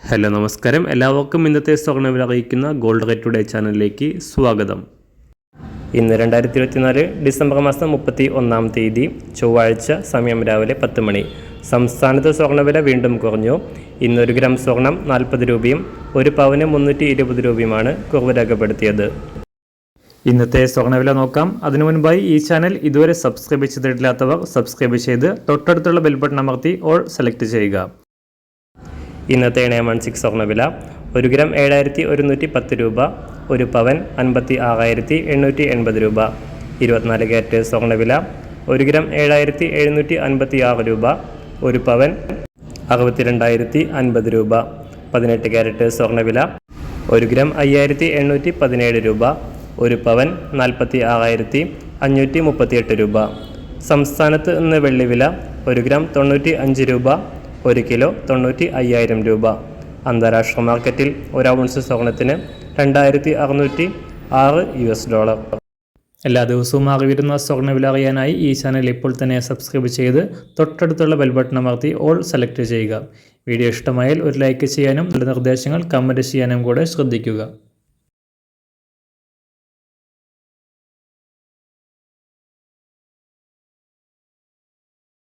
Hello നമസ്കാരം, എല്ലാവർക്കും ഇന്നത്തെ സ്വർണ്ണവില അറിയിക്കുന്ന ഗോൾഡ് റേറ്റ് ടുഡേ ചാനലിലേക്ക് സ്വാഗതം. ഇന്ന് 2024 ഡിസംബർ മാസം 31-ാം തീയതി ചൊവ്വാഴ്ച, സമയം രാവിലെ 10 മണി. സംസ്ഥാനത്ത് സ്വർണ്ണവില വീണ്ടും കുറഞ്ഞു. ഇന്ന് 1 ഗ്രാം സ്വർണം 40 രൂപയും 1 പവന് 320 രൂപയുമാണ് കുറവ് രേഖപ്പെടുത്തിയത്. ഇന്നത്തെ സ്വർണ്ണവില നോക്കാം. അതിനു മുൻപായി ഈ ചാനൽ ഇതുവരെ സബ്സ്ക്രൈബ് ചെയ്തിട്ടില്ലാത്തവർ സബ്സ്ക്രൈബ് ചെയ്ത് തൊട്ടടുത്തുള്ള ബെൽ ബട്ടൺ അമർത്തി ഓൾ സെലക്ട് ചെയ്യുക. ഇന്നത്തെ 916 സ്വർണ്ണവില 1 ഗ്രാം 7110 രൂപ, 1 പവൻ 56,880 രൂപ. 24 ക്യാരറ്റ് സ്വർണ്ണവില 1 ഗ്രാം 7756 രൂപ, 1 പവൻ 62,050 രൂപ. 18 ക്യാരറ്റ് സ്വർണ്ണവില 1 ഗ്രാം 5817 രൂപ, 1 പവൻ 46,538 രൂപ. സംസ്ഥാനത്ത് ഇന്ന് വെള്ളിവില 1 ഗ്രാം 95 രൂപ, 1 കിലോ 95,000 രൂപ. അന്താരാഷ്ട്ര മാർക്കറ്റിൽ 1 ഔൺസ് സ്വർണത്തിന് $2,606. എല്ലാ ദിവസവും അറിവിരുന്ന സ്വർണ്ണവില അറിയാനായി ഈ ചാനൽ ഇപ്പോൾ തന്നെ സബ്സ്ക്രൈബ് ചെയ്ത് തൊട്ടടുത്തുള്ള ബെൽ ബട്ടൺ അമർത്തി ഓൾ സെലക്ട് ചെയ്യുക. വീഡിയോ ഇഷ്ടമായാൽ ഒരു ലൈക്ക് ചെയ്യാനും നല്ല നിർദ്ദേശങ്ങൾ കമൻറ്റ് ചെയ്യാനും കൂടെ ശ്രദ്ധിക്കുക.